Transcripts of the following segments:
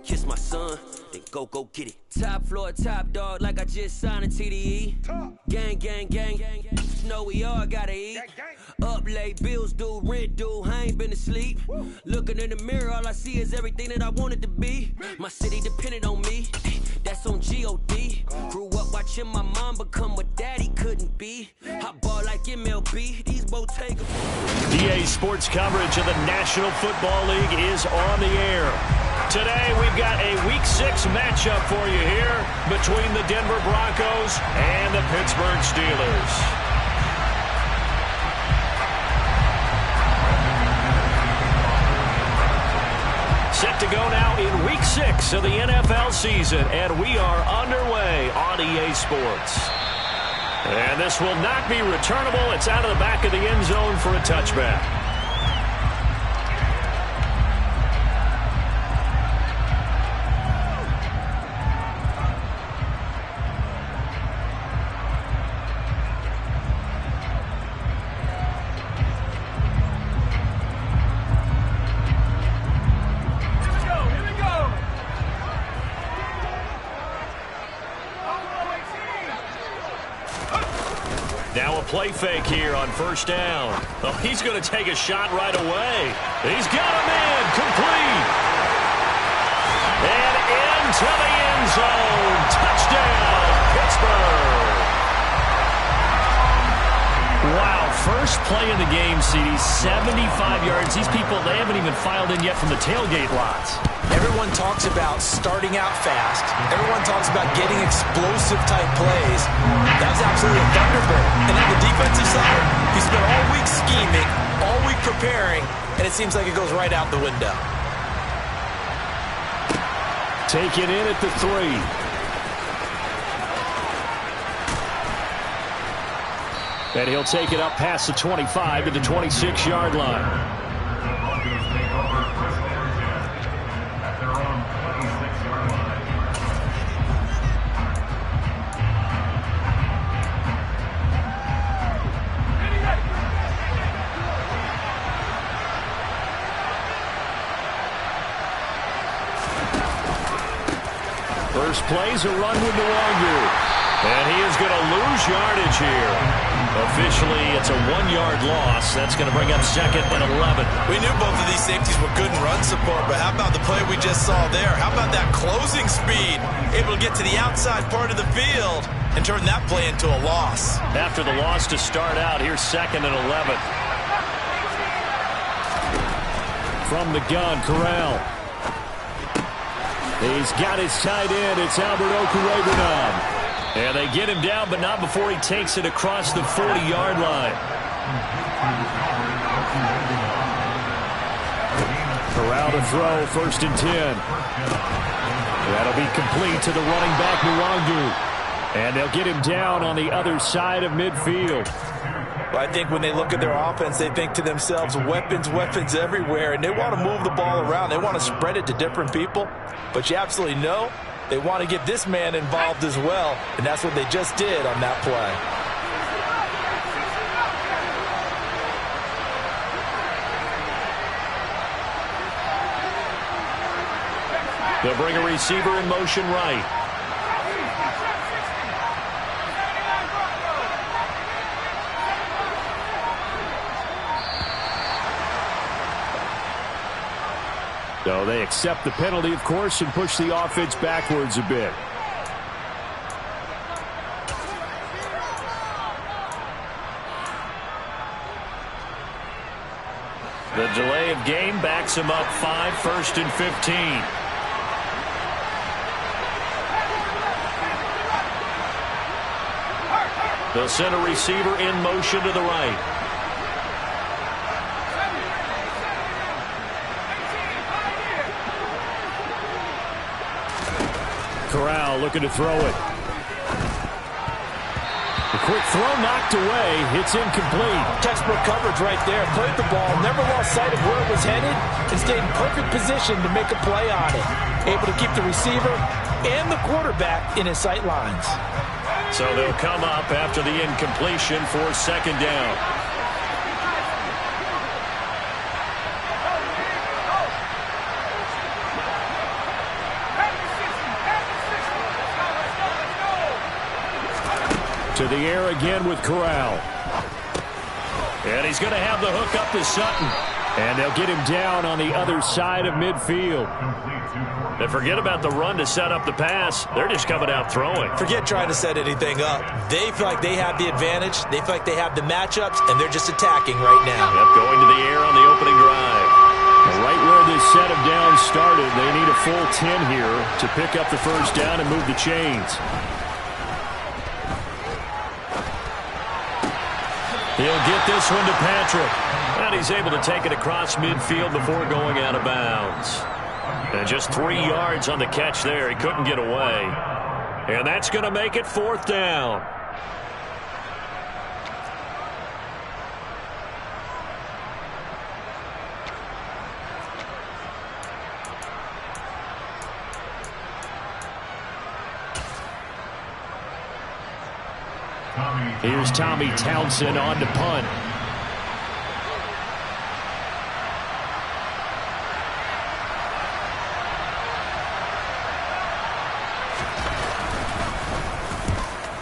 kiss my son, then go get it. Top floor, top dog, like I just signed a TDE. Gang, gang, gang, gang, know we all gotta eat. Up late, bills due, rent due, I ain't been asleep. Looking in the mirror, all I see is everything that I wanted to be. My city depended on me, that's on G.O.D. Grew up watching my mom become what daddy couldn't be. I ball like MLB, these Bottega. EA Sports coverage of the National Football League is on the air. Today we've got a Week 6 matchup for you here between the Denver Broncos and the Pittsburgh Steelers. Set to go now in Week 6 of the NFL season, and we are underway on EA Sports. And this will not be returnable. It's out of the back of the end zone for a touchback. Now a play fake here on first down. Oh, he's going to take a shot right away. He's got a man complete. And into the end zone. Touchdown, Pittsburgh. Wow, first play in the game, CD, 75 yards. These people, they haven't even filed in yet from the tailgate lots. Everyone talks about starting out fast. Everyone talks about getting explosive-type plays. That was absolutely a thunderbolt. And on the defensive side, he spent all week scheming, all week preparing, and it seems like it goes right out the window. Taken in at the 3. And he'll take it up past the 25 to the 26-yard line. First play's a run with Nwangu. And he is going to lose yardage here. Officially, it's a 1-yard loss. That's going to bring up second and 11. We knew both of these safeties were good in run support, but how about the play we just saw there? How about that closing speed? Able to get to the outside part of the field and turn that play into a loss. After the loss to start out, here's second and 11. From the gun, Corral. He's got his tight end. It's Albert Okwuegbunam. And they get him down, but not before he takes it across the 40-yard line. Corral to throw, first and 10. That'll be complete to the running back, Nwangu. And they'll get him down on the other side of midfield. Well, I think when they look at their offense, they think to themselves, weapons, weapons everywhere, and they want to move the ball around. They want to spread it to different people. But you absolutely know they want to get this man involved as well, and that's what they just did on that play. They'll bring a receiver in motion right. So they accept the penalty, of course, and push the offense backwards a bit. The delay of game backs him up 5, first and 15. They'll send a receiver in motion to the right. Corral looking to throw it. The quick throw knocked away. It's incomplete. Textbook coverage right there. Played the ball, never lost sight of where it was headed, and stayed in perfect position to make a play on it. Able to keep the receiver and the quarterback in his sight lines. So they'll come up after the incompletion for second down. To the air again with Corral. And he's going to have the hook up to Sutton. And they'll get him down on the other side of midfield. And forget about the run to set up the pass. They're just coming out throwing. Forget trying to set anything up. They feel like they have the advantage. They feel like they have the matchups, and they're just attacking right now. Yep, going to the air on the opening drive. Right where this set of downs started, they need a full 10 here to pick up the first down and move the chains. He'll get this one to Patrick. And he's able to take it across midfield before going out of bounds. And just 3 yards on the catch there. He couldn't get away. And that's going to make it 4th down. Here's Tommy Townsend on to punt.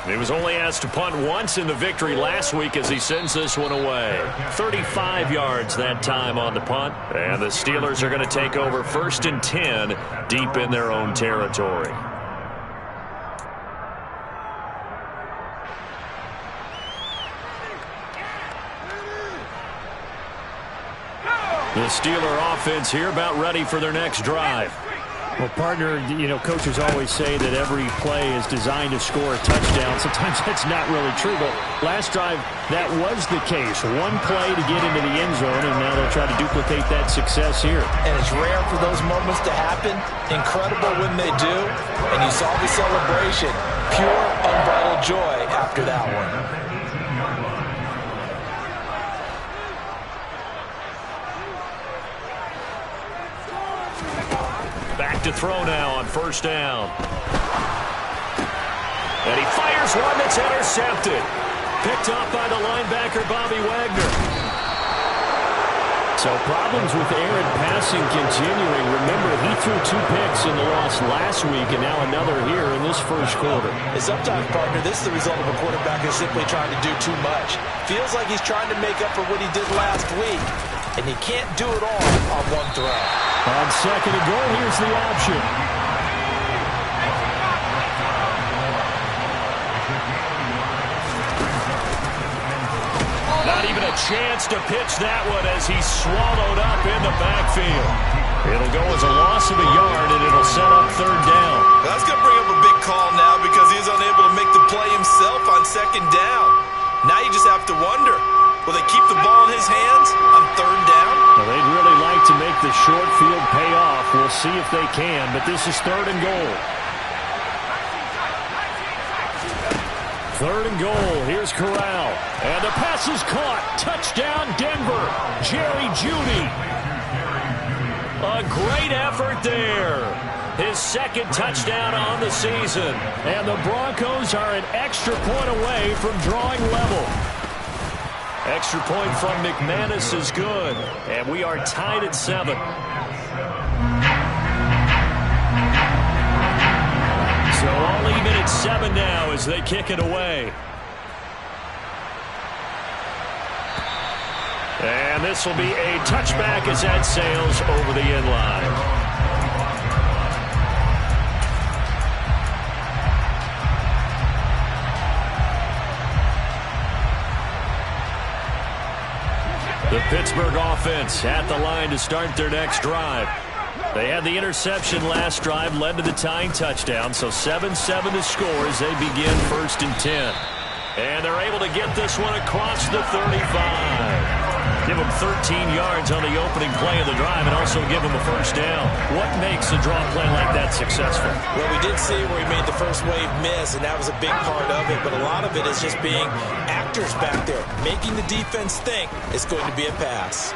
He was only asked to punt once in the victory last week as he sends this one away. 35 yards that time on the punt. And the Steelers are going to take over 1st and 10 deep in their own territory. The Steeler offense here about ready for their next drive. Well, partner, you know, coaches always say that every play is designed to score a touchdown. Sometimes that's not really true, but last drive, that was the case. One play to get into the end zone, and now they'll try to duplicate that success here. And it's rare for those moments to happen. Incredible when they do. And you saw the celebration. Pure, unbridled joy after that one. Back to throw now on 1st down. And he fires one that's intercepted. Picked off by the linebacker, Bobby Wagner. So problems with Aaron passing continuing. Remember, he threw 2 picks in the loss last week, and now another here in this first quarter. And sometimes, partner, this is the result of a quarterback who's simply trying to do too much. Feels like he's trying to make up for what he did last week, and he can't do it all on one throw. On 2nd and goal, here's the option. Not even a chance to pitch that one as he's swallowed up in the backfield. It'll go as a loss of a yard, and it'll set up 3rd down. That's going to bring up a big call now because he's unable to make the play himself on 2nd down. Now you just have to wonder, will they keep the ball in his hands on 3rd down? Well, they'd really like to make the short field pay off. We'll see if they can, but this is 3rd and goal. 3rd and goal. Here's Corral. And the pass is caught. Touchdown, Denver. Jerry Jeudy. A great effort there. His 2nd touchdown on the season. And the Broncos are an extra point away from drawing level. Extra point from McManus is good. And we are tied at 7. So all even at 7 now as they kick it away. And this will be a touchback as that sails over the end line. The Pittsburgh offense at the line to start their next drive. They had the interception last drive, led to the tying touchdown, so 7-7 to score as they begin 1st and 10. And they're able to get this one across the 35. Give them 13 yards on the opening play of the drive and also give them a 1st down. What makes a draw play like that successful? Well, we did see where he made the first wave miss, and that was a big part of it, but a lot of it is just being actors back there, making the defense think it's going to be a pass.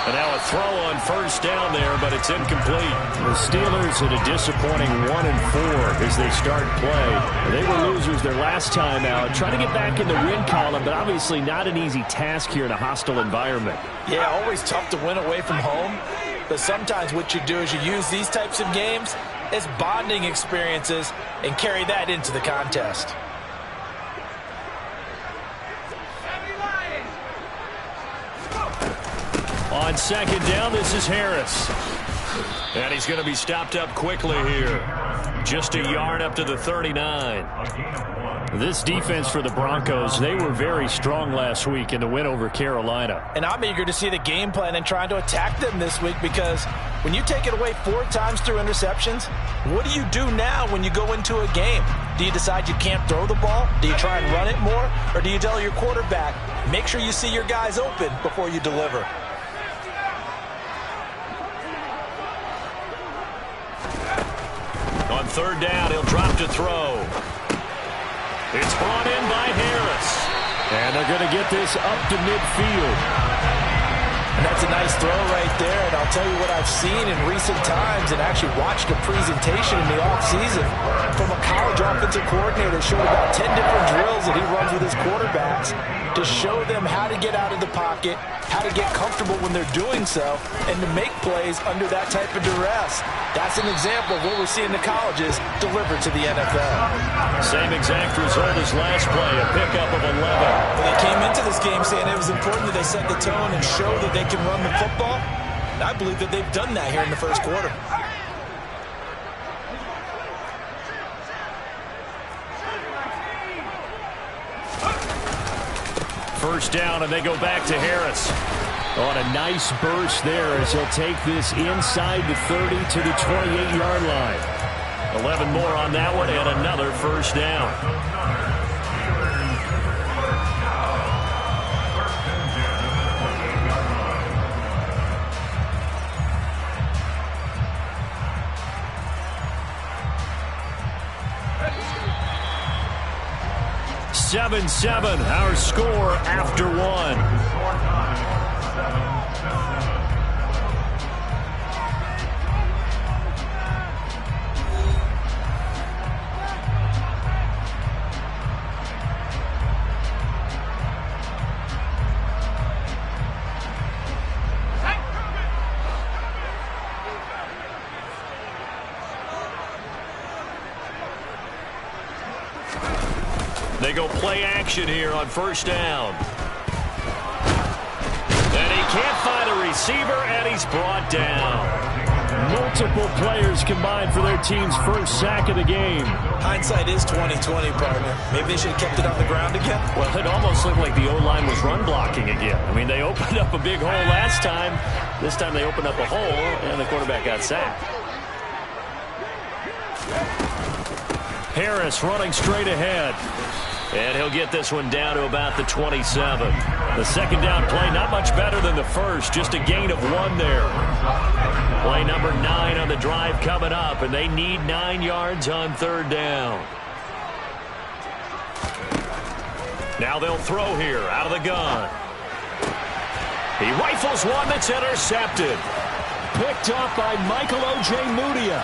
And now a throw on 1st down there, but it's incomplete. The Steelers at a disappointing 1-4 as they start play. They were losers their last time out, trying to get back in the win column, but obviously not an easy task here in a hostile environment. Yeah, always tough to win away from home, but sometimes what you do is you use these types of games as bonding experiences and carry that into the contest. On second down, this is Harris. And he's going to be stopped up quickly here. Just a yard up to the 39. This defense for the Broncos, they were very strong last week in the win over Carolina. And I'm eager to see the game plan and trying to attack them this week, because when you take it away 4 times through interceptions, what do you do now when you go into a game? Do you decide you can't throw the ball? Do you try and run it more? Or do you tell your quarterback, make sure you see your guys open before you deliver? On third down, he'll drop to throw. It's brought in by Harris. And they're going to get this up to midfield. And that's a nice throw right there. And I'll tell you what I've seen in recent times and actually watched a presentation in the offseason from a college offensive coordinator showing about 10 different drills that he runs with his quarterbacks to show them how to get out of the pocket, how to get comfortable when they're doing so, and to make plays under that type of duress. That's an example of what we're seeing the colleges deliver to the NFL. Same exact result as last play, a pickup of 11. Well, they came into this game saying it was important that they set the tone and show that they can run the football. And I believe that they've done that here in the first quarter. First down, and they go back to Harris. On a nice burst there as he'll take this inside the 30 to the 28-yard line. 11 more on that one and another first down. (7-7) our score after one. They go play action here on first down. And he can't find a receiver, and he's brought down. Multiple players combined for their team's first sack of the game. Hindsight is 20/20, partner. Maybe they should have kept it on the ground again. Well, it almost looked like the O-line was run blocking again. I mean, they opened up a big hole last time. This time they opened up a hole, and the quarterback got sacked. Harris running straight ahead. And he'll get this one down to about the 27. The second down play, not much better than the first. Just a gain of 1 there. Play number 9 on the drive coming up, and they need 9 yards on third down. Now they'll throw here out of the gun. He rifles one that's intercepted. Picked up by Michael Ojemudia.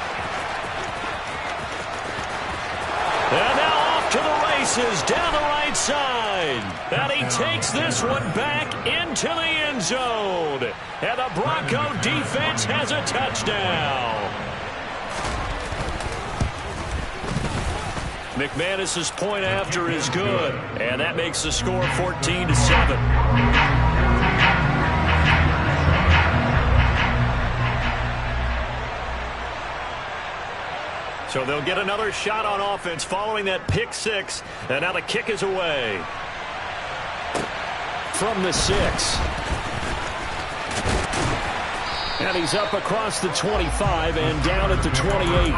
And now off to the races down the right side. And he takes this one back into the end zone. And the Bronco defense has a touchdown. McManus's point after is good. And that makes the score 14-7. So they'll get another shot on offense following that pick 6. And now the kick is away. From the 6. And he's up across the 25 and down at the 28.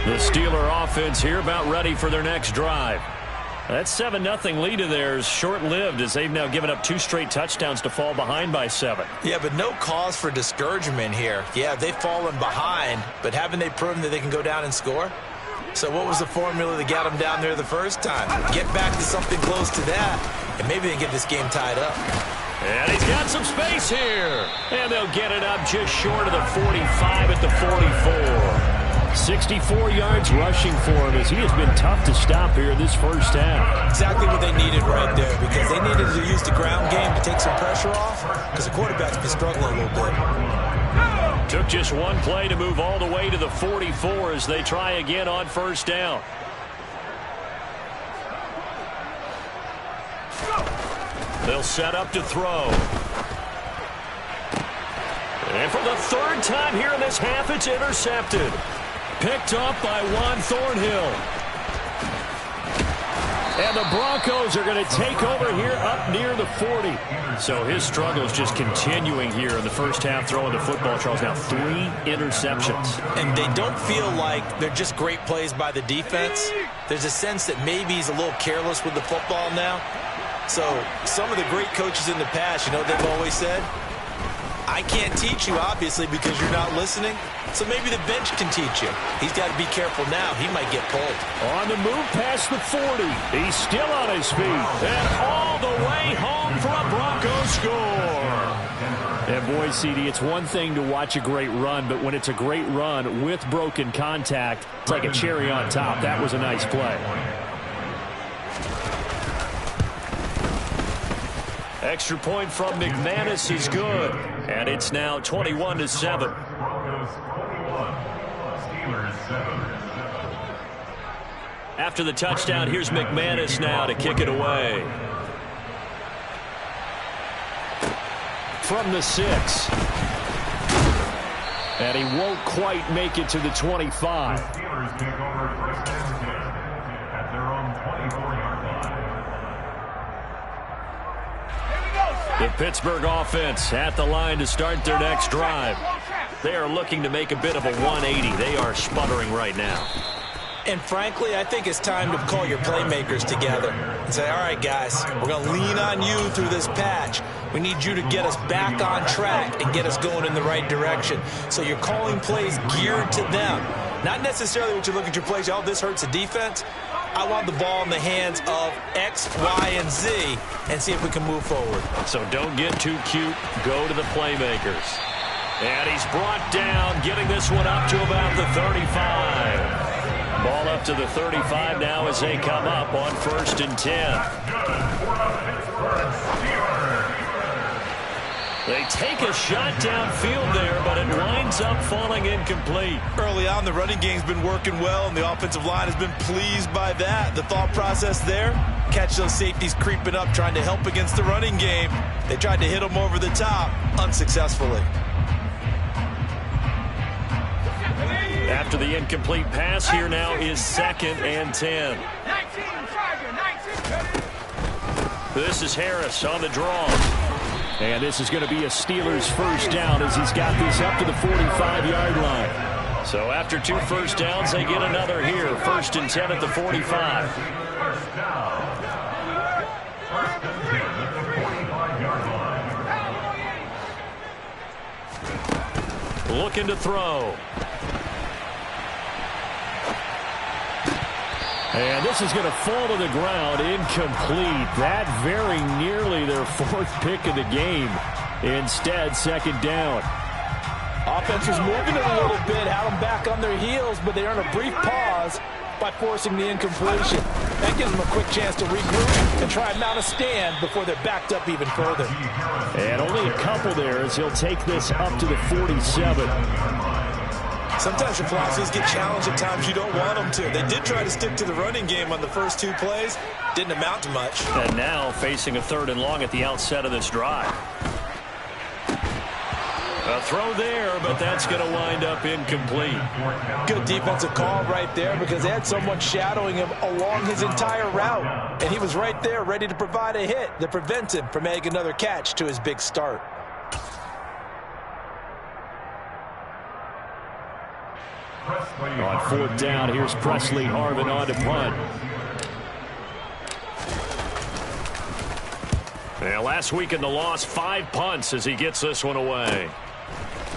The Steeler offense here about ready for their next drive. That 7-0 lead of theirs short-lived as they've now given up 2 straight touchdowns to fall behind by 7. Yeah, but no cause for discouragement here. Yeah, they've fallen behind, but haven't they proven that they can go down and score? So what was the formula that got them down there the first time? Get back to something close to that, and maybe they can get this game tied up. And he's got some space here. And they'll get it up just short of the 45 at the 44. 64 yards rushing for him as he has been tough to stop here in this first half. Exactly what they needed right there, because they needed to use the ground game to take some pressure off, because the quarterback's been struggling a little bit. Took just one play to move all the way to the 44 as they try again on first down. They'll set up to throw. And for the third time here in this half, it's intercepted. Picked up by Juan Thornhill. And the Broncos are going to take over here up near the 40. So his struggle is just continuing here in the first half throwing the football. Charles, now 3 interceptions. And they don't feel like they're just great plays by the defense. There's a sense that maybe he's a little careless with the football now. So some of the great coaches in the past, you know what they've always said? I can't teach you, obviously, because you're not listening. So maybe the bench can teach you. He's got to be careful now. He might get pulled. On the move past the 40. He's still on his feet. And all the way home for a Broncos score. And boy, CD, it's one thing to watch a great run, but when it's a great run with broken contact, it's like a cherry on top. That was a nice play. Extra point from McManus is good. And it's now 21-7. After the touchdown, here's McManus now to kick it away. From the 6. And he won't quite make it to the 25. The Pittsburgh offense at the line to start their next drive. They are looking to make a bit of a 180. They are sputtering right now. And frankly, I think it's time to call your playmakers together and say, all right, guys, we're going to lean on you through this patch. We need you to get us back on track and get us going in the right direction. So you're calling plays geared to them. Not necessarily what you look at your plays, oh, this hurts the defense. I want the ball in the hands of X, Y, and Z and see if we can move forward. So don't get too cute. Go to the playmakers. And he's brought down, getting this one up to about the 35. Ball up to the 35 now as they come up on 1st and 10. They take a shot downfield there, but it winds up falling incomplete. Early on, the running game's been working well, and the offensive line has been pleased by that. The thought process there, catch those safeties creeping up, trying to help against the running game. They tried to hit them over the top, unsuccessfully. After the incomplete pass, here now is 2nd and 10. This is Harris on the draw. And this is going to be a Steelers first down as he's got this up to the 45-yard line. So after 2 first downs, they get another here. 1st and 10 at the 45. Looking to throw. And this is going to fall to the ground, incomplete. That very nearly their 4th pick of the game. Instead, 2nd down. Offense was moving it a little bit, had them back on their heels, but they earned a brief pause by forcing the incompletion. That gives them a quick chance to regroup and try and mount a stand before they're backed up even further. And only a couple there as he'll take this up to the 47. Sometimes your philosophies get challenged at times you don't want them to. They did try to stick to the running game on the first 2 plays. Didn't amount to much. And now facing a 3rd and long at the outset of this drive. A throw there, but that's going to wind up incomplete. Good defensive call right there because they had someone shadowing him along his entire route. And he was right there ready to provide a hit that prevents him from making another catch to his big start. On 4th down, here's Presley Harvin on to punt. Yeah, last week in the loss, 5 punts as he gets this one away.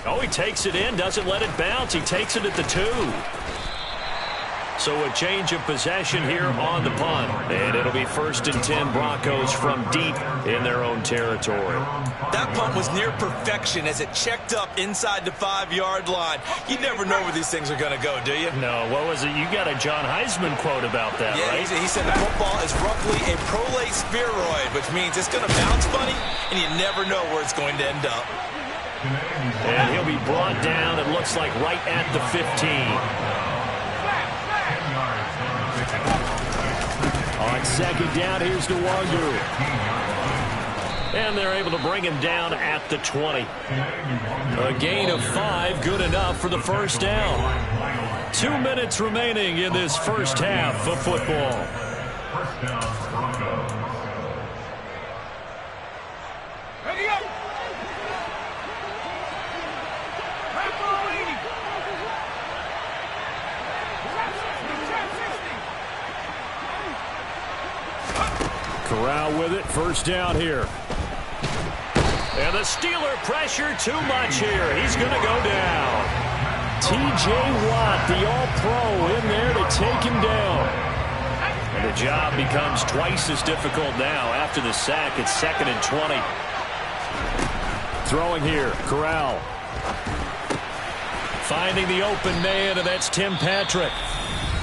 Oh, he takes it in, doesn't let it bounce. He takes it at the 2. So a change of possession here on the punt. And it'll be 1st and 10 Broncos from deep in their own territory. That punt was near perfection as it checked up inside the 5-yard line. You never know where these things are going to go, do you? No, what was it? You got a John Heisman quote about that, yeah, right? He said the football is roughly a prolate spheroid, which means it's going to bounce funny, and you never know where it's going to end up. And he'll be brought down, it looks like, right at the 15. On 2nd down, here's Nwangu. And they're able to bring him down at the 20. A gain of 5, good enough for the 1st down. 2 minutes remaining in this first half of football. Corral with it, 1st down here. And the Steeler pressure too much here. He's going to go down. T.J. Watt, the All-Pro, in there to take him down. And the job becomes twice as difficult now after the sack. It's 2nd and 20. Throwing here, Corral. Finding the open man, and that's Tim Patrick.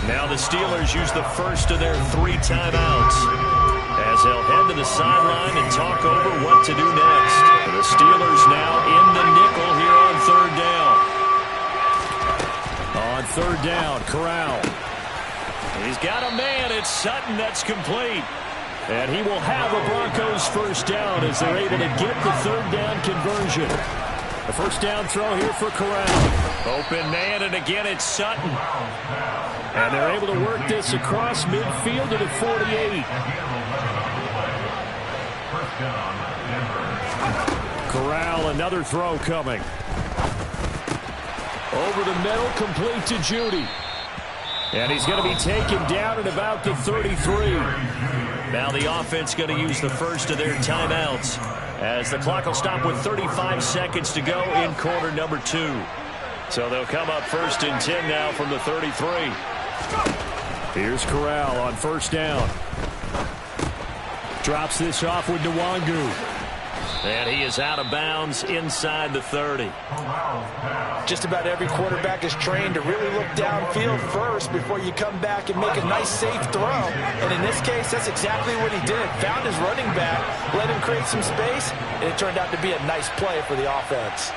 Now the Steelers use the first of their 3 timeouts as they'll head to the sideline and talk over what to do next. The Steelers now in the nickel here on 3rd down. On 3rd down, Corral. He's got a man. It's Sutton. That's complete. And he will have a Broncos 1st down as they're able to get the 3rd down conversion. The 1st down throw here for Corral. Open man, and again it's Sutton. And they're able to work this across midfield to the 48. Corral, another throw coming. Over the middle, complete to Judy. And he's going to be taken down at about the 33. Now the offense going to use the first of their timeouts as the clock will stop with 35 seconds to go in quarter number 2. So they'll come up 1st and 10 now from the 33. Here's Corral on 1st down. Drops this off with Nwangu. And he is out of bounds inside the 30. Just about every quarterback is trained to really look downfield first before you come back and make a nice, safe throw. And in this case, that's exactly what he did. Found his running back, let him create some space, and it turned out to be a nice play for the offense.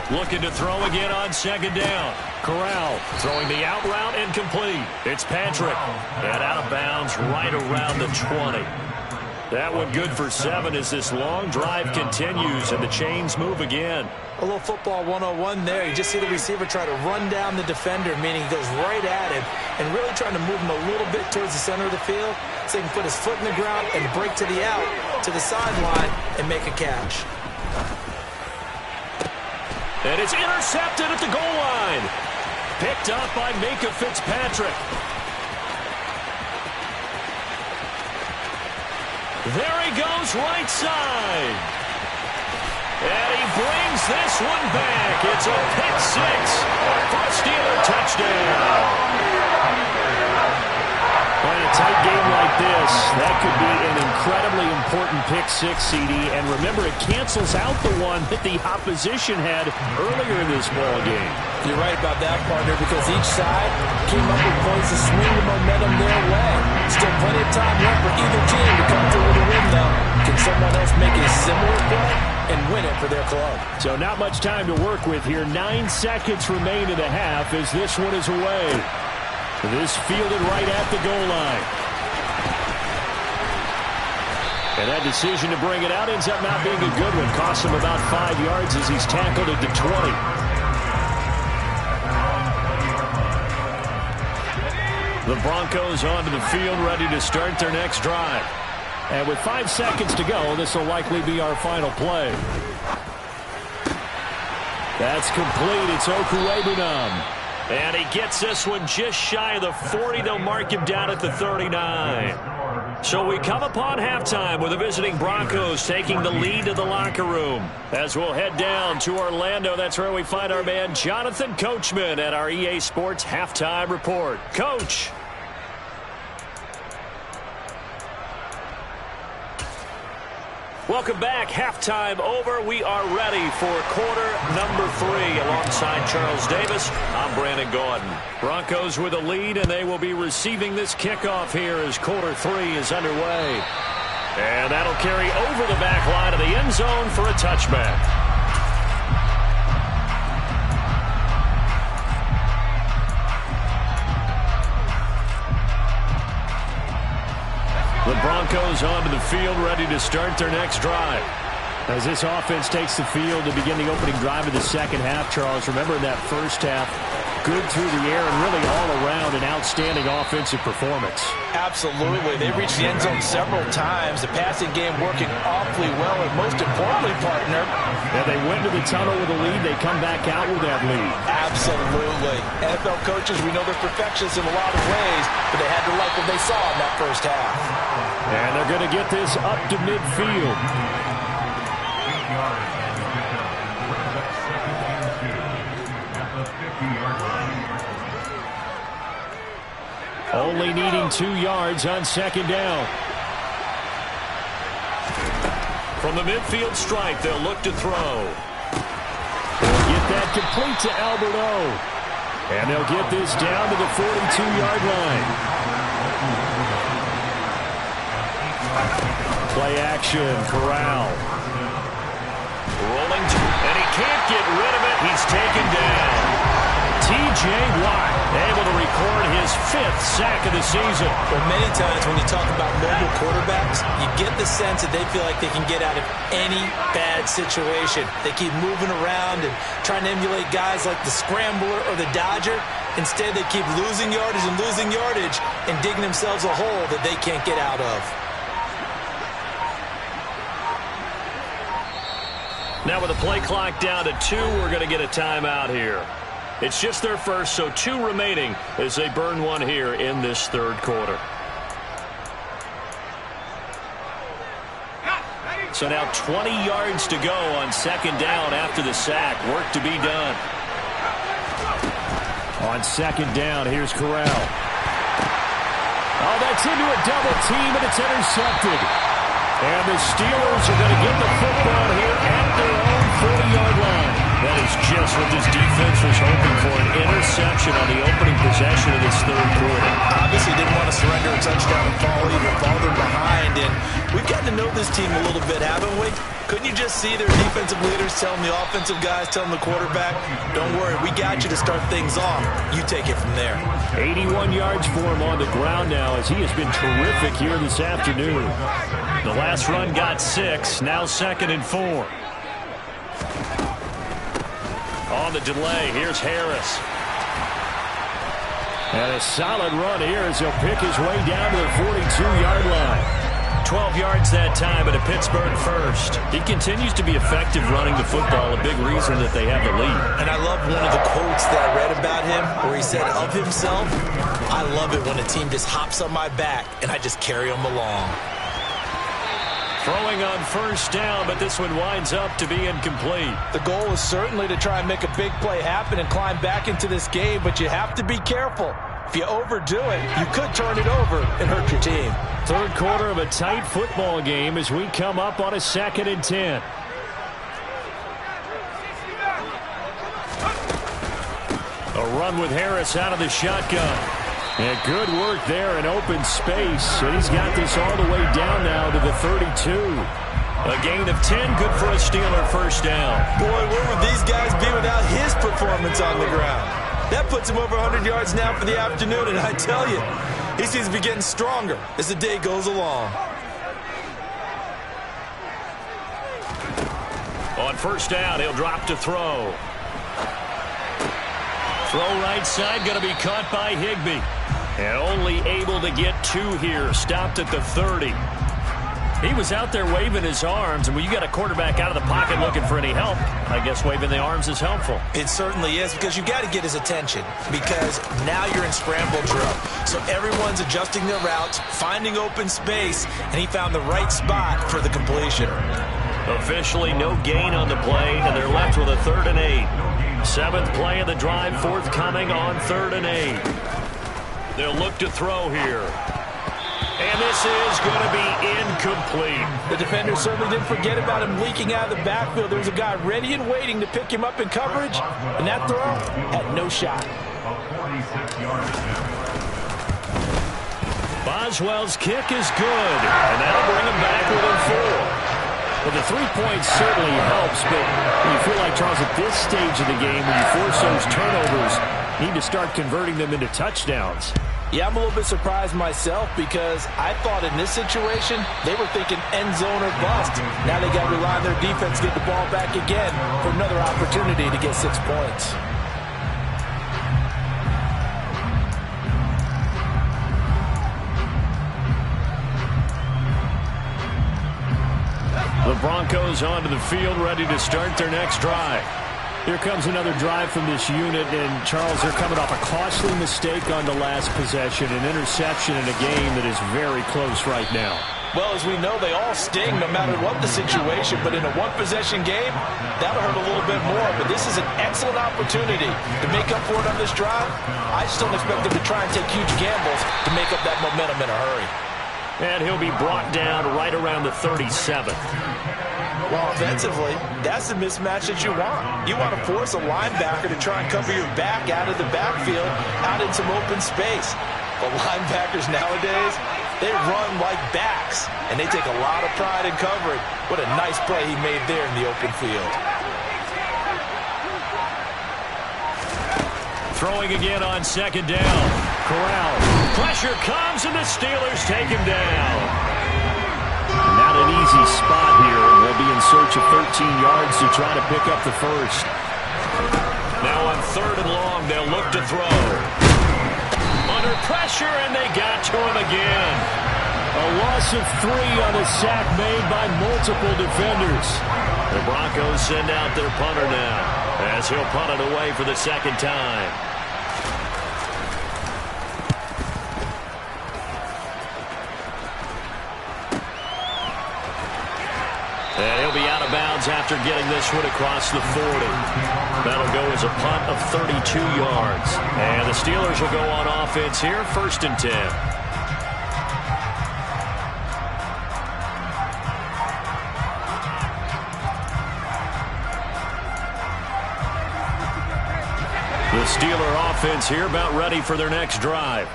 Looking to throw again on 2nd down. Corral throwing the out route incomplete. It's Patrick. And out of bounds right around the 20. That one good for 7 as this long drive continues and the chains move again. A little football 101 there. You just see the receiver try to run down the defender, meaning he goes right at him and really trying to move him a little bit towards the center of the field so he can put his foot in the ground and break to the out, to the sideline, and make a catch. And it's intercepted at the goal line. Picked up by Minkah Fitzpatrick. There he goes, right side. And he brings this one back. It's a pick 6 for a Steeler touchdown. Well, in a tight game like this, that could be an incredibly important pick 6, CD. And remember, it cancels out the one that the opposition had earlier in this ball game. You're right about that, partner, because each side came up with plays to swing the momentum their way. Still plenty of time left for either team to come through with a win, though. Can someone else make a similar play and win it for their club? So not much time to work with here. 9 seconds remain in the half as this one is away. This fielded right at the goal line. And that decision to bring it out ends up not being a good one. Costs him about 5 yards as he's tackled at the 20. The Broncos onto the field, ready to start their next drive. And with 5 seconds to go, this will likely be our final play. That's complete. It's Okwuegbunam. And he gets this one just shy of the 40. They'll mark him down at the 39. So we come upon halftime with the visiting Broncos taking the lead to the locker room. As we'll head down to Orlando, that's where we find our man Jonathan Coachman at our EA Sports Halftime Report. Coach. Welcome back. Halftime over. We are ready for quarter number 3. Alongside Charles Davis, I'm Brandon Gaudin. Broncos with a lead, and they will be receiving this kickoff here as quarter 3 is underway. And that'll carry over the back line of the end zone for a touchback. The Broncos onto the field, ready to start their next drive. As this offense takes the field to begin the opening drive of the second half, Charles, remember in that first half, good through the air and really all around an outstanding offensive performance. Absolutely. They reached the end zone several times. The passing game working awfully well, and most importantly, partner. Yeah, they went to the tunnel with a lead. They come back out with that lead. Absolutely. NFL coaches, we know they're perfectionists in a lot of ways, but they had to like what they saw in that first half. And they're going to get this up to midfield. Only needing 2 yards on second down. From the midfield stripe, they'll look to throw. They'll get that complete to Alberto. And they'll get this down to the 42-yard line. Play action, Corral. Rolling, and he can't get rid of it. He's taken down. T.J. Watt able to record his 5th sack of the season. Well, many times when you talk about mobile quarterbacks, you get the sense that they feel like they can get out of any bad situation. They keep moving around and trying to emulate guys like the Scrambler or the Dodger. Instead, they keep losing yardage and digging themselves a hole that they can't get out of. Now with the play clock down to 2, we're going to get a timeout here. It's just their first, so 2 remaining as they burn one here in this third quarter. So now 20 yards to go on second down after the sack. Work to be done. On second down, here's Corral. Oh, that's into a double team, and it's intercepted. And the Steelers are going to get the football here at their own 40-yard line. That is just what this defense was hoping for, an interception on the opening possession of this third quarter. Obviously didn't want to surrender a touchdown and fall even farther behind. And we've gotten to know this team a little bit, haven't we? Couldn't you just see their defensive leaders telling the offensive guys, telling the quarterback, don't worry, we got you to start things off. You take it from there. 81 yards for him on the ground now as he has been terrific here this afternoon. The last run got 6, now 2nd and 4. On the delay, here's Harris. And a solid run here as he'll pick his way down to the 42-yard line. 12 yards that time, and a Pittsburgh first. He continues to be effective running the football, a big reason that they have the lead. And I love one of the quotes that I read about him where he said of himself, I love it when a team just hops on my back and I just carry them along. Throwing on first down, but this one winds up to be incomplete. The goal is certainly to try and make a big play happen and climb back into this game, but you have to be careful. If you overdo it, you could turn it over and hurt your team. Third quarter of a tight football game as we come up on a 2nd and 10. A run with Harris out of the shotgun. And good work there in open space. And he's got this all the way down now to the 32. A gain of 10, good for a Steeler first down. Boy, where would these guys be without his performance on the ground? That puts him over 100 yards now for the afternoon, and I tell you, he seems to be getting stronger as the day goes along. On first down, he'll drop to throw. Throw right side, going to be caught by Higbee. And only able to get 2 here, stopped at the 30. He was out there waving his arms, and when you got a quarterback out of the pocket looking for any help, I guess waving the arms is helpful. It certainly is, because you got to get his attention, because now you're in scramble drill. So everyone's adjusting their routes, finding open space, and he found the right spot for the completion. Officially no gain on the play, and they're left with a 3rd and 8. 7th play of the drive, forthcoming on 3rd and 8. They'll look to throw here. And this is going to be incomplete. The defender certainly didn't forget about him leaking out of the backfield. There was a guy ready and waiting to pick him up in coverage, and that throw had no shot. Boswell's kick is good, and that'll bring him back within 4. Well, the 3 points certainly helps, but you feel like, Charles, at this stage of the game, when you force those turnovers, you need to start converting them into touchdowns. Yeah, I'm a little bit surprised myself, because I thought in this situation they were thinking end zone or bust. Now they got to rely on their defense to get the ball back again for another opportunity to get 6 points. The Broncos onto the field, ready to start their next drive. Here comes another drive from this unit, and Charles, they're coming off a costly mistake on the last possession, an interception in a game that is very close right now. Well, as we know, they all sting no matter what the situation, but in a one-possession game, that'll hurt a little bit more. But this is an excellent opportunity to make up for it on this drive. I just don't expect them to try and take huge gambles to make up that momentum in a hurry. And he'll be brought down right around the 37th. Well, offensively, that's the mismatch that you want. You want to force a linebacker to try and cover your back out of the backfield, out in some open space. But linebackers nowadays, they run like backs, and they take a lot of pride in covering. What a nice play he made there in the open field. Throwing again on 2nd down. Corral. Pressure comes, and the Steelers take him down. Not an easy spot here, and they'll be in search of 13 yards to try to pick up the first. Now on 3rd and long, they'll look to throw. Under pressure, and they got to him again. A loss of 3 on a sack made by multiple defenders. The Broncos send out their punter now, as he'll punt it away for the 2nd time. And he'll be out of bounds after getting this one across the 40. That'll go as a punt of 32 yards. And the Steelers will go on offense here, 1st and 10. The Steeler offense here about ready for their next drive.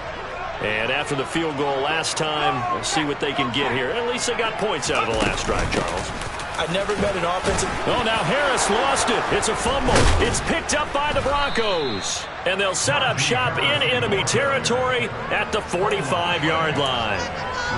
And after the field goal last time, we'll see what they can get here. At least they got points out of the last drive, Charles. I never met an offensive... Oh, now Harris lost it. It's a fumble. It's picked up by the Broncos. And they'll set up shop in enemy territory at the 45-yard line.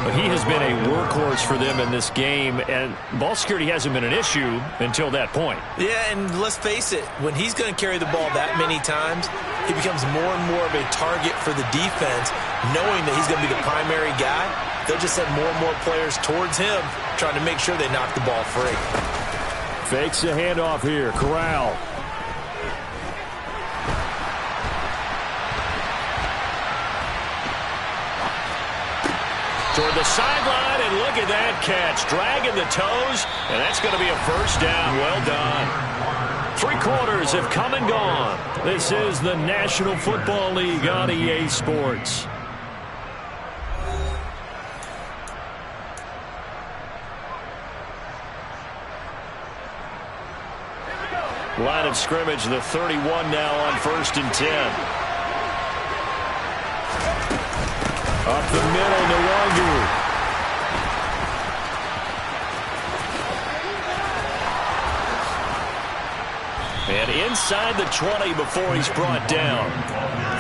But he has been a workhorse for them in this game, and ball security hasn't been an issue until that point. Yeah, and let's face it, when he's going to carry the ball that many times, he becomes more and more of a target for the defense, knowing that he's going to be the primary guy. They'll just send more and more players towards him, trying to make sure they knock the ball free. Fakes the handoff here. Corral. Toward the sideline, and look at that catch. Dragging the toes, and that's going to be a 1st down. Well done. 3 quarters have come and gone. This is the National Football League on EA Sports. Line of scrimmage, the 31 now on 1st and 10. Up the middle, Nwangu. And inside the 20 before he's brought down.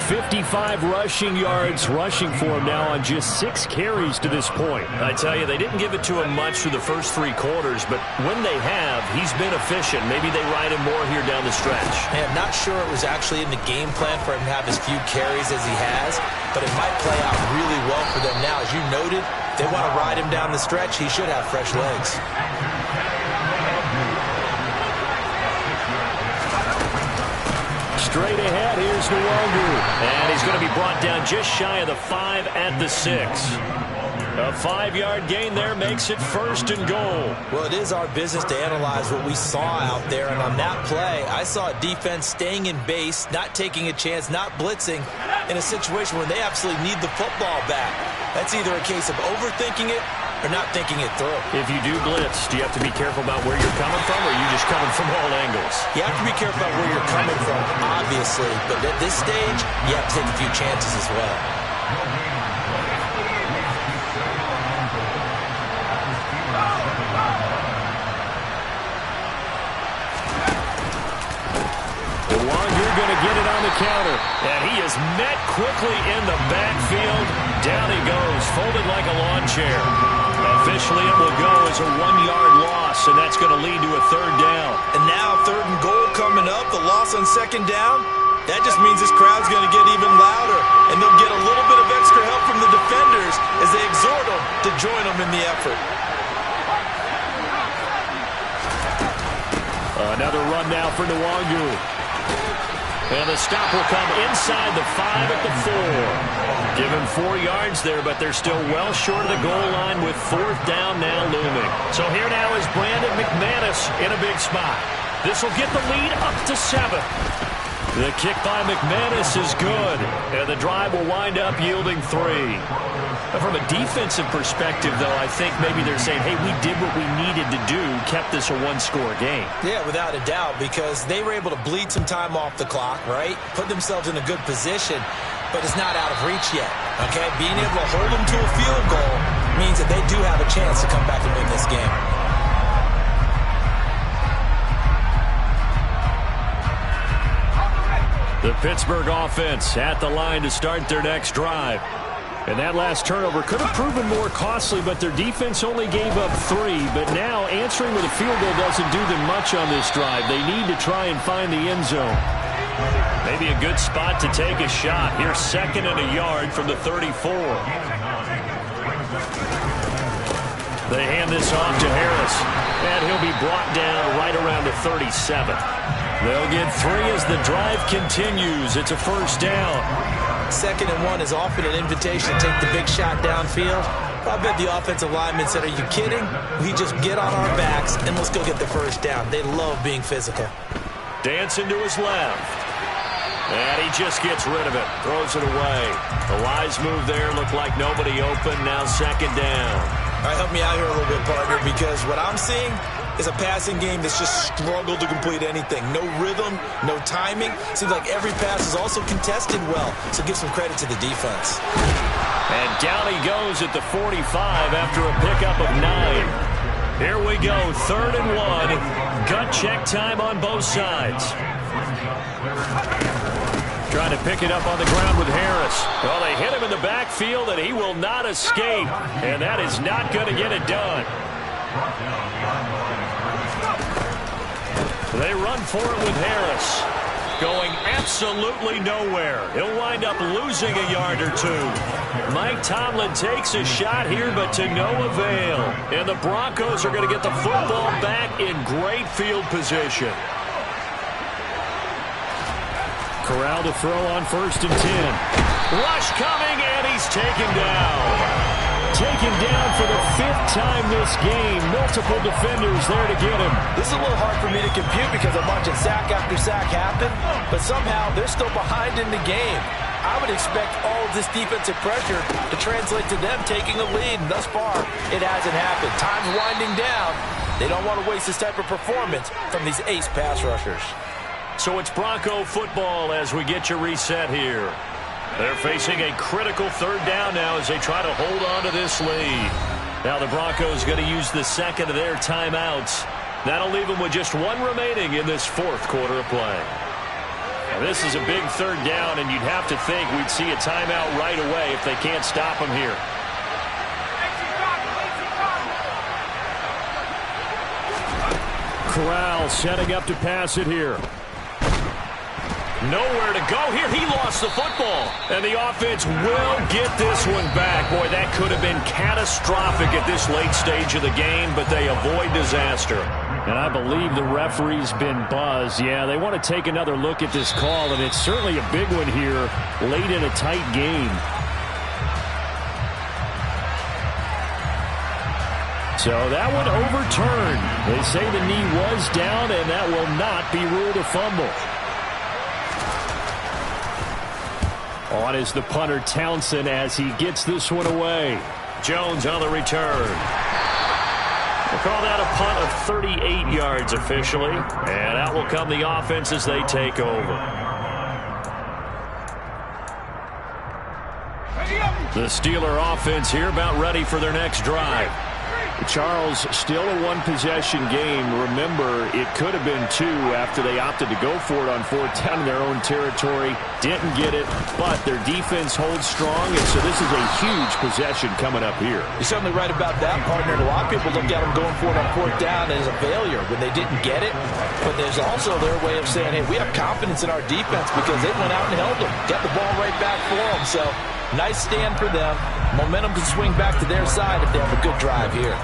55 rushing yards rushing for him now on just 6 carries to this point. I tell you, they didn't give it to him much through the first 3 quarters, but when they have, he's been efficient. Maybe they ride him more here down the stretch. Man, not sure it was actually in the game plan for him to have as few carries as he has, but it might play out really well for them now. As you noted, If they want to ride him down the stretch, he should have fresh legs. Straight ahead, here's Nwogu. And he's going to be brought down just shy of the 5 at the 6. A 5-yard gain there makes it 1st and goal. Well, it is our business to analyze what we saw out there, and on that play, I saw a defense staying in base, not taking a chance, not blitzing, in a situation where they absolutely need the football back. That's either a case of overthinking it or not thinking it through. If you do blitz, do you have to be careful about where you're coming from, or are you just coming from all angles? You have to be careful about where you're coming from, obviously, but at this stage, you have to take a few chances as well. You're going to get it on the counter, and he is met quickly in the backfield. Down he goes, folded like a lawn chair. Officially, it will go as a 1-yard loss, and that's going to lead to a 3rd down. And now 3rd and goal coming up, the loss on 2nd down. That just means this crowd's going to get even louder, and they'll get a little bit of extra help from the defenders as they exhort them to join them in the effort. Another run now for Nwogu. And the stop will come inside the 5 at the 4. Give him 4 yards there, but they're still well short of the goal line with 4th down now looming. So here now is Brandon McManus in a big spot. This will get the lead up to 7. The kick by McManus is good, and the drive will wind up yielding 3. But from a defensive perspective, though, I think maybe they're saying, hey, we did what we needed to do, kept this a 1-score game. Yeah, without a doubt, because they were able to bleed some time off the clock, right? Put themselves in a good position, but it's not out of reach yet, okay? Being able to hold them to a field goal means that they do have a chance to come back and win this game. The Pittsburgh offense at the line to start their next drive. And that last turnover could have proven more costly, but their defense only gave up 3. But now answering with a field goal doesn't do them much on this drive. They need to try and find the end zone. Maybe a good spot to take a shot. Here's 2nd and a yard from the 34. They hand this off to Harris, and he'll be brought down right around the 37. They'll get 3 as the drive continues. It's a 1st down. 2nd and 1 is often an invitation to take the big shot downfield. I bet the offensive lineman said, are you kidding? We just get on our backs and let's go get the 1st down. They love being physical. Dancing to his left. And he just gets rid of it. Throws it away. The wise move there. Looked like nobody open. Now 2nd down. All right, help me out here a little bit, partner, because what I'm seeing is a passing game that's just struggled to complete anything. No rhythm, no timing. Seems like every pass is also contested well, so give some credit to the defense. And down he goes at the 45 after a pickup of 9. Here we go, 3rd and 1. Gut check time on both sides. Trying to pick it up on the ground with Harris. Well, they hit him in the backfield, and he will not escape. And that is not going to get it done. They run for it with Harris. Going absolutely nowhere. He'll wind up losing a yard or 2. Mike Tomlin takes a shot here, but to no avail. And the Broncos are going to get the football back in great field position. Corral to throw on 1st and 10. Rush coming, and he's taken down. Taken down for the 5th time this game. Multiple defenders there to get him. This is a little hard for me to compute because I'm watching sack after sack happen, but somehow they're still behind in the game. I would expect all of this defensive pressure to translate to them taking a lead, and thus far, it hasn't happened. Time's winding down. They don't want to waste this type of performance from these ace pass rushers. So it's Bronco football as we get you reset here. They're facing a critical 3rd down now as they try to hold on to this lead. Now the Broncos going to use the 2nd of their timeouts. That'll leave them with just 1 remaining in this 4th quarter of play. Now this is a big 3rd down, and you'd have to think we'd see a timeout right away if they can't stop them here. Corral setting up to pass it here. Nowhere to go here. He lost the football. And the offense will get this one back. Boy, that could have been catastrophic at this late stage of the game, but they avoid disaster. And I believe the referee's been buzzed. Yeah, they want to take another look at this call, and it's certainly a big one here late in a tight game. So that one overturned. They say the knee was down, and that will not be ruled a fumble. On is the punter, Townsend, as he gets this one away. Jones on the return. We'll call that a punt of 38 yards officially. And out will come the offense as they take over. The Steeler offense here about ready for their next drive. Charles, still a one-possession game. Remember, it could have been two after they opted to go for it on fourth down in their own territory. Didn't get it, but their defense holds strong, and so this is a huge possession coming up here. You're certainly right about that, partner. A lot of people look at them going for it on fourth down as a failure when they didn't get it. But there's also their way of saying, hey, we have confidence in our defense because they went out and held them. Got the ball right back for them. So nice stand for them. Momentum can swing back to their side if they have a good drive here.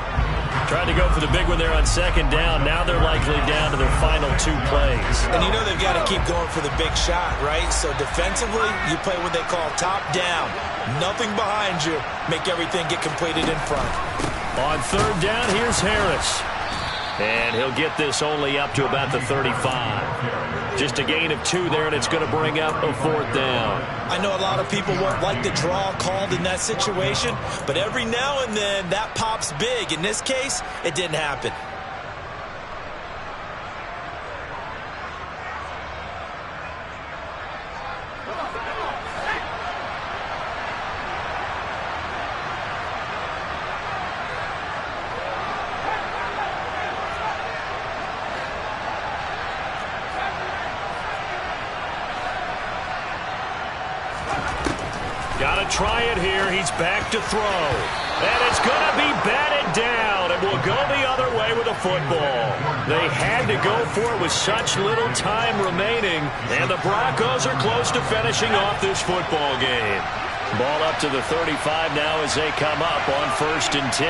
Tried to go for the big one there on second down. Now they're likely down to their final two plays. And you know they've got to keep going for the big shot, right? So defensively, you play what they call top down. Nothing behind you. Make everything get completed in front. On third down, here's Harris. And he'll get this only up to about the 35. Just a gain of 2 there, and it's going to bring up a fourth down. I know a lot of people won't like the draw called in that situation, but every now and then that pops big. In this case, it didn't happen. Got to try it here. He's back to throw. And it's going to be batted down. And will go the other way with the football. They had to go for it with such little time remaining. And the Broncos are close to finishing off this football game. Ball up to the 35 now as they come up on 1st and 10.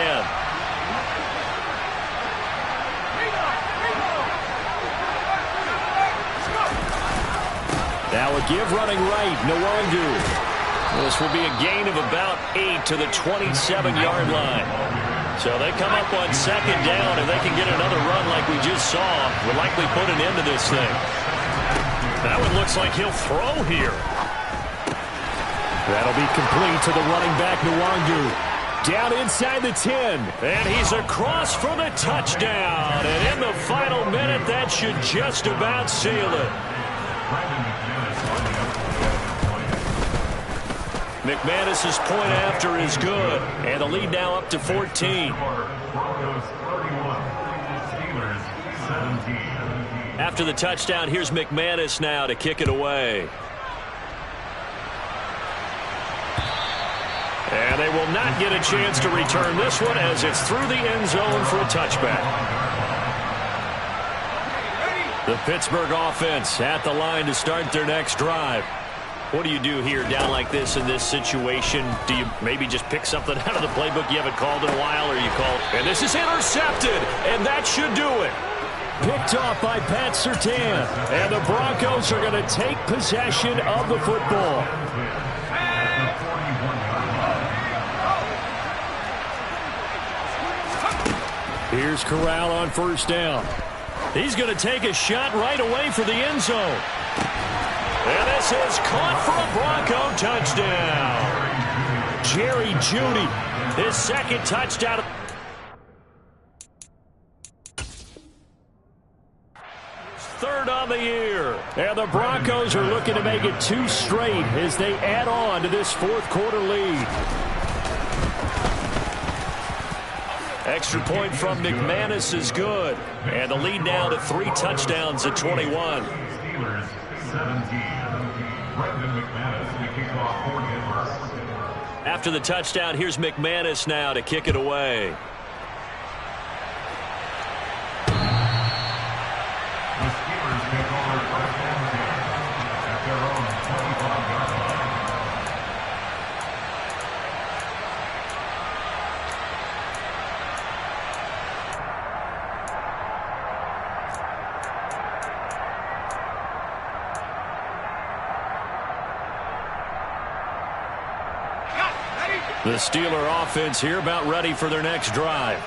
Now a give running right, Nwangu. This will be a gain of about 8 to the 27-yard line. So they come up on second down, and they can get another run like we just saw. Will likely put an end to this thing. That one looks like he'll throw here. That'll be complete to the running back, Nwangu. Down inside the 10. And he's across for the touchdown. And in the final minute, that should just about seal it. McManus's point after is good. And the lead now up to 14. After the touchdown, here's McManus now to kick it away. And they will not get a chance to return this one as it's through the end zone for a touchback. The Pittsburgh offense at the line to start their next drive. What do you do here down like this in this situation? Do you maybe just pick something out of the playbook you haven't called in a while, or you call it? And this is intercepted, and that should do it. Picked off by Pat Surtain. And the Broncos are going to take possession of the football. Here's Corral on first down. He's going to take a shot right away for the end zone. And this is caught for a Bronco touchdown. Jerry Jeudy, his second touchdown. Third on the year. And the Broncos are looking to make it 2 straight as they add on to this fourth quarter lead. Extra point from McManus is good. And the lead now to 3 touchdowns at 21. After the touchdown, here's McManus now to kick it away. The Steeler offense here about ready for their next drive.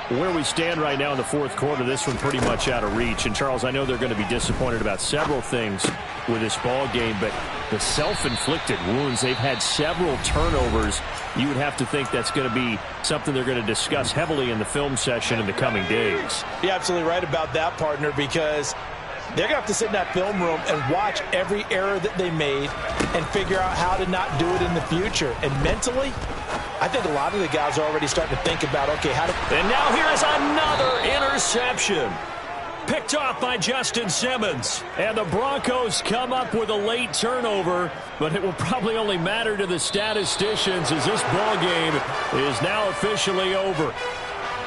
Where we stand right now in the fourth quarter, this one pretty much out of reach. And, Charles, I know they're going to be disappointed about several things with this ball game, but the self-inflicted wounds, they've had several turnovers. You would have to think that's going to be something they're going to discuss heavily in the film session in the coming days. You're absolutely right about that, partner, because they're going to have to sit in that film room and watch every error that they made and figure out how to not do it in the future. And mentally, I think a lot of the guys are already starting to think about, okay, how to... And now here's another interception. Picked off by Justin Simmons. And the Broncos come up with a late turnover, but it will probably only matter to the statisticians as this ball game is now officially over.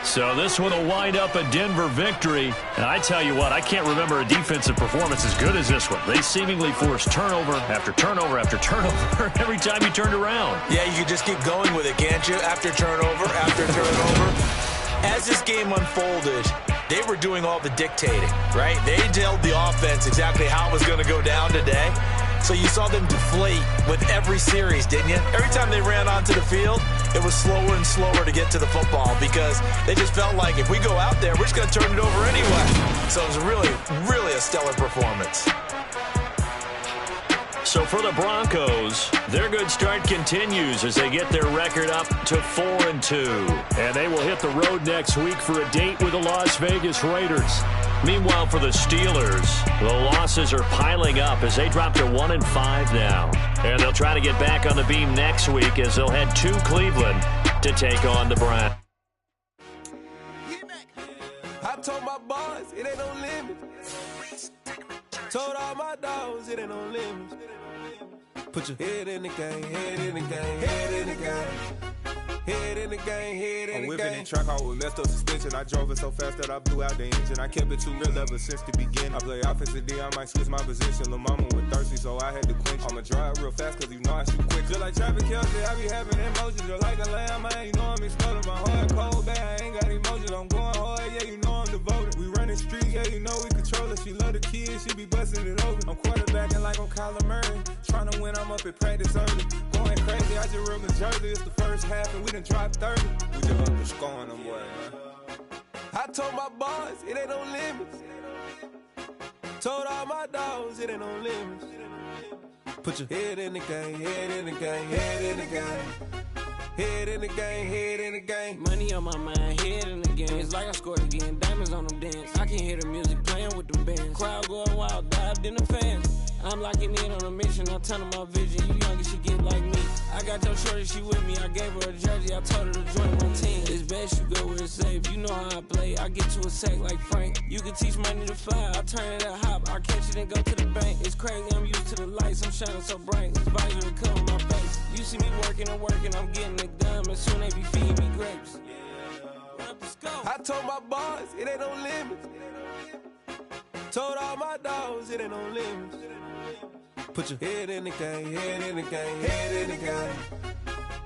So this one will wind up a Denver victory. And I tell you what, I can't remember a defensive performance as good as this one. They seemingly forced turnover after turnover after turnover every time you turned around. Yeah, you can just keep going with it, can't you? After turnover, after turnover. As this game unfolded, they were doing all the dictating, right? They told the offense exactly how it was going to go down today. So you saw them deflate with every series, didn't you? Every time they ran onto the field, it was slower and slower to get to the football because they just felt like if we go out there, we're just going to turn it over anyway. So it was really a stellar performance. So for the Broncos, their good start continues as they get their record up to 4-2. And they will hit the road next week for a date with the Las Vegas Raiders. Meanwhile, for the Steelers, the losses are piling up as they drop to 1-5 now. And they'll try to get back on the beam next week as they'll head to Cleveland to take on the Browns. I told my boys it ain't no limit. Told all my dogs it ain't no limit. Put your head in the game, head in the game, head in the game. Head in the game, head in the game. I'm whipping in track hard with messed up suspension. I drove it so fast that I blew out the engine. I kept it too real ever since the beginning. I play offensive D, I might switch my position. Lil' mama was thirsty, so I had to quench. I'ma drive real fast, cause you know I shoot quick. Just like Travis Kelce, I be having emotions. Just like a lamb, man, you know I'm exploding. My heart cold, bad, I ain't got emotions. I'm going hard, yeah, you know I'm devoted. We running streets, yeah, you know we control it. She love the kids, she be busting it over. I'm quarterbacking like I'm Kyler Murray. Trying to win, I'm up at practice early. Going crazy, I just ripped the jersey. It's the first half, and we done dropped 30. We just up to scoring them, boy, man. I told my boys it ain't no limits. Told all my dogs it ain't no limits. Put your head in the game, head in the game, head in the game. Head in the game, head in the game. Money on my mind, head in the game. It's like I scored again, diamonds on them dance. I can hear the music playing with them bands. Crowd going wild, dived in the fans. I'm locking in on a mission, I'm turning my vision. You young and she get like me. I got your shorty, she with me. I gave her a jersey, I told her to join my team. It's best you go where it's safe. You know how I play, I get to a sack like Frank. You can teach money to fly, I turn it at hop. I catch it and go to the bank. It's crazy, I'm used to the lights, I'm shining so bright. This visor to cover my face. You see me working and working, I'm getting it done. And soon they be feeding me grapes. I told my boys it ain't no limits. Told all my dogs it ain't no limits. Put your head in the game, head in the game, head in the game.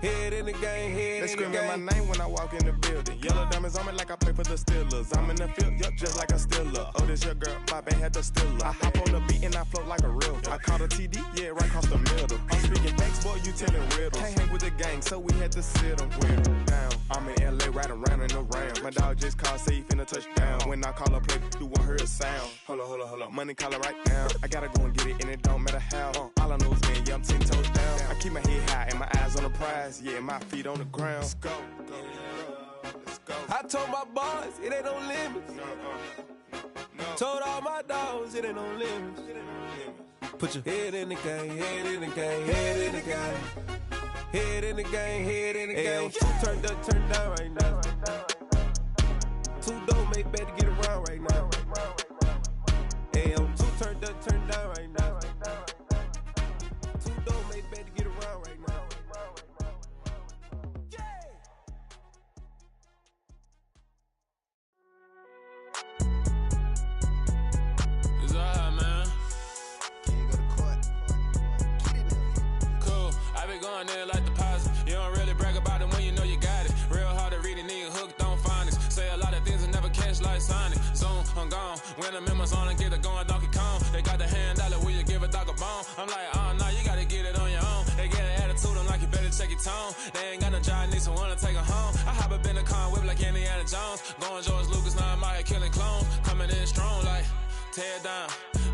Head in the game, head in the game. They screaming my name when I walk in the building. Yellow diamonds on me like I play for the Steelers. I'm in the field, yup, just like a Steeler. Oh, this your girl, my band had the Steeler. I hop on the beat and I float like a real. I caught a TD, yeah, right across the middle. I'm speaking thanks, boy, you telling riddles. Can't hang with the gang, so we had to sit them down. I'm in LA, riding around in the Ram. My dog just called, say he finna touchdown. When I call a play, you won't hear a sound. Hold up, money call it right now. I gotta go and get it, and it don't matter how. All I know is, man, yeah, I'm 10 toes down. I keep my head high and my eyes on the prize. Yeah, my feet on the ground. Let's go. Let's go. I told my boys it ain't no limits. No. Told all my dogs it ain't no limits. Put your head in the game, head in the game, head in the game. Head in the game, head in the game. Turned up, turned down right now. Too dope, make better get around right now. Hey, I'm too turned up, turned down right now. Too dope, make better get around right now. It's alright, man. Can you go to court? I'm like, oh, no, you gotta get it on your own. They get an attitude, I'm like, you better check your tone. They ain't got no job, need someone to take her home. I hop up in the car and whip like Indiana Jones. Going George Lucas, now I'm out here killing clones. Coming in strong like, tear it down,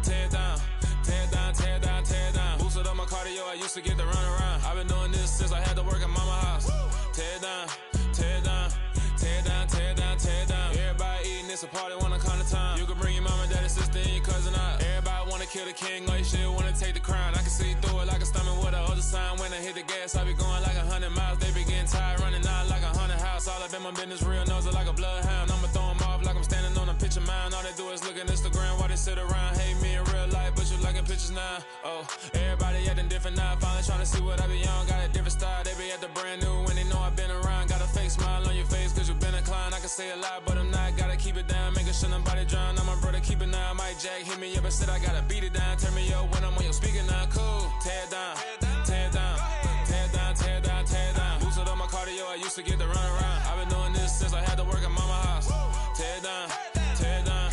tear it down, tear it down, tear it down, tear it down. Boosted up my cardio, I used to get to run around. I've been doing this since I had to work at mama house. Tear it down, tear it down, tear it down, tear it down, tear it down. Everybody eating, it's a party, one kind of time. You can bring your mama, daddy, sister, and your cousin out. Everybody wanna kill the king, or you shit wanna take the crown. I can see through it like a stomach with a other sign. When I hit the gas, I be going like 100 miles. They be getting tired, running out like 100 house. All up in my business, real nose like a bloodhound. I'ma throw them off like I'm standing on a picture mound. All they do is look at Instagram while they sit around. Hate me in real life, but you liking pictures now. Oh, everybody acting different now. Finally trying to see what I be on. Got a different style, they be at the brand new when they know I've been around. Got a fake smile on your face cause you been inclined. I can say a lot, but I'm not. Gotta keep it down, making sure nobody drown. I'm my brother, keep it now. Mike Jack hit me up and said I gotta beat it down. Turn me up when I'm on your speaker now. Cool, tear it down, tear it down, tear it down, tear it down, tear it down. Boosted up my cardio, I used to get to run around. I've been doing this since I had to work at mama house. Tear it down, tear it down,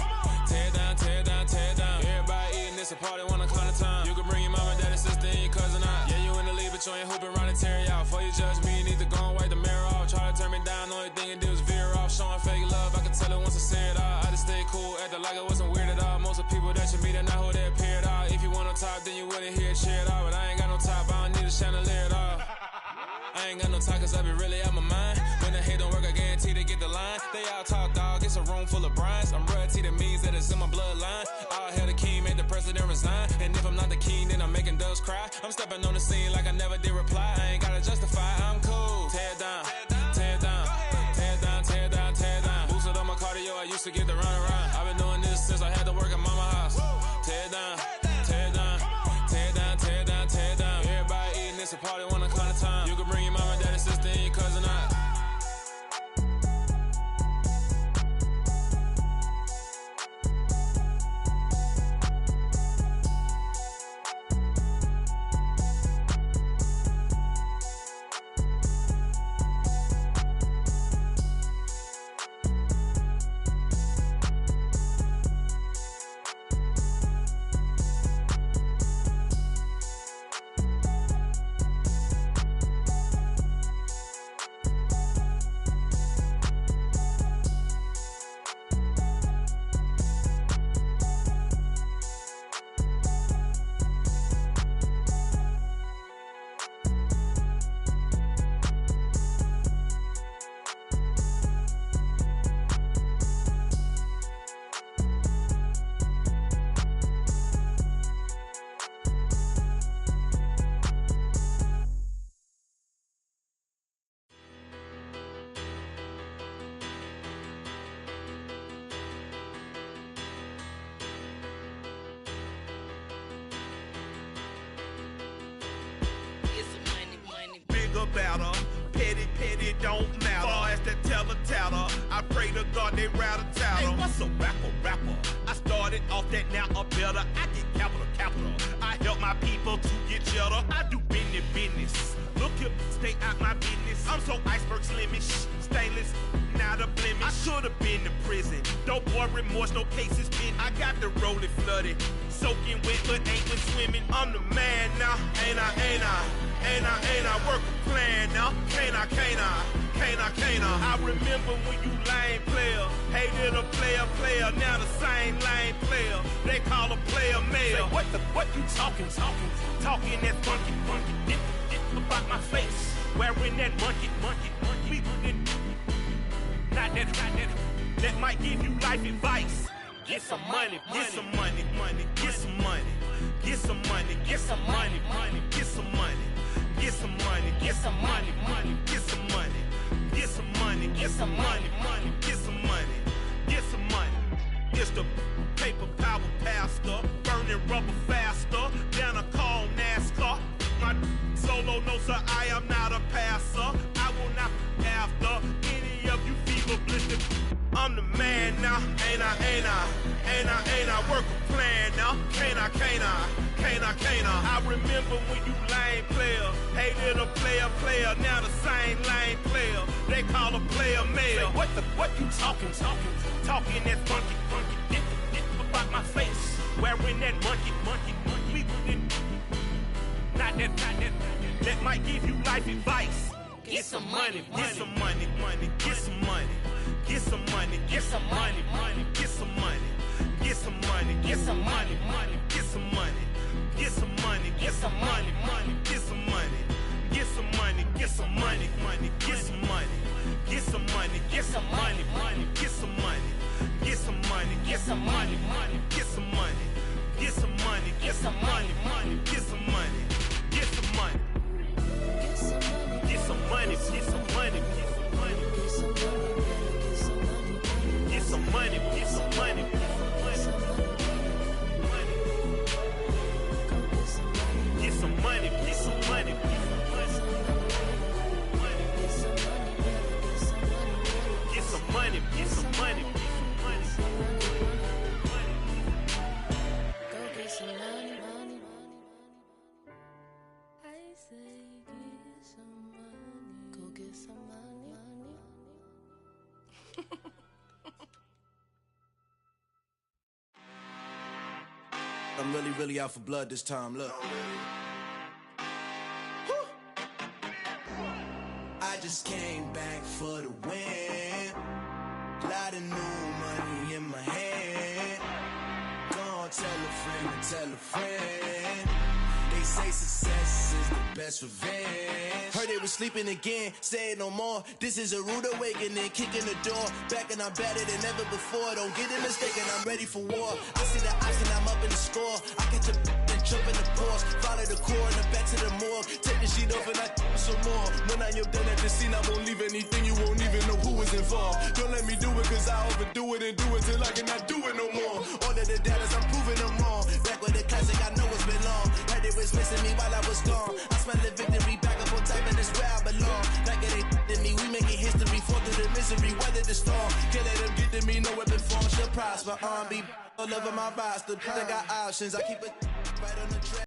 tear it down, tear it down, tear it down. Everybody eating, it's a party, one kind of time. You can bring your mama, daddy, sister, and your cousin out. Yeah, you in the lead, but you ain't hooping around and tear out. Before you judge me, you need to go and wipe the mirror off. Try to turn me down, only thing you do is veer off. Showing fake love, I can tell it once I say it all. I just stay cool, acting like I wasn't weird at all. Most of the people that you meet are not who they appear at all. If you want on top, then you wouldn't hear it cheer at all. But I ain't got no top, I don't need a chandelier at all. I ain't got no talk cause I be really out my mind. When the hate don't work, I guarantee they get the line. They all talk dog, it's a room full of brinds. I'm royalty, that means that it's in my bloodline. All hail the king, made the president resign. And if I'm not the king, then I'm making doves cry. I'm stepping on the scene like I never did reply. I ain't gotta justify, I'm cool. Tear it down, tear it down, tear it down, tear it down, tear it down. Boosted up my cardio, I used to get to run around. I've been doing this since I had to work at mama house. Tear it down, tear it down, tear it down, tear it down, tear it down. Everybody eating, it's a party, one kind of time. You can bring your mama, daddy, sister, and your cousin out. Better. Petty don't matter. Far as that teller, I pray to God they rattle tattle. Hey, what's a rapper? I started off that, now I'm better. I get capital. I help my people to get cheddar. I do business. Look here, stay out my business. I'm so iceberg slimish, stainless, not a blemish. I should've been to prison. Don't boy remorse, no cases pinned. I got the rolling flooded, soaking wet, but ain't been swimming. I'm the man now, ain't I? Work a plan now, can't I? I remember when you lame player, hated a player, now the same lame player. They call a player mayor. Say, what you talking? Talking that funky, about my face, wearing that monkey. Not that. That might give you life advice. Get some money. It's the paper power pastor, burning rubber faster than a call NASCAR. My solo, no sir, I am not a passer. I will not after any of you fever blistered. I'm the man now, ain't I? Work a plan now, can't I? I remember when you lame player, hated a player, now the same lame player. They call a player mayor. Say, what you talking? Talking that funky, about my face, wearing that monkey. might give you life advice. Get some money, get some money, money, get some money. Get some money, get some money, money, get some money. Get some money, get some money, money, get some money. Get some money, get some money, money, get some money. Get some money, get some money, money, get some money. Get some money, get some money, money, get some money. Get some money, get some money, money, get some money. Get some money, get some money, money, get some money. Get some money. Get some money, get some money, get some money. Get some money, get some money. Get some money, get some money. Get some money, get some money. Go get some money, money. I say get some money. Go get some money, money. I'm really out for blood this time, look. I just came back for the win. Lot of new money in my hand. Gonna tell a friend and tell a friend. They say success is the best revenge. Heard they was sleeping again, say it no more. This is a rude awakening, kicking the door. Back and I'm better than ever before. Don't get it mistaken, I'm ready for war. I see the option, I'm up in the score. I catch a and jump in the Porsche. Follow the core and the back to the morgue. Take the sheet off and I some more. When I am done at the scene, I won't leave anything. You won't even know who was involved. Don't let me do it, cause I overdo it and do it till I cannot do it no more. All of the doubters, I'm proving them wrong. Back with the classic, I know it's been long. Heard it was missing me while I was gone. I smell the victory back up on top, and it's where I belong. Like it ain't to me, we making history. Fall through the misery, weather the storm. Can't let them get to me, no weapon form shall prosper. Be all over my roster. I got options, I keep it right on the track.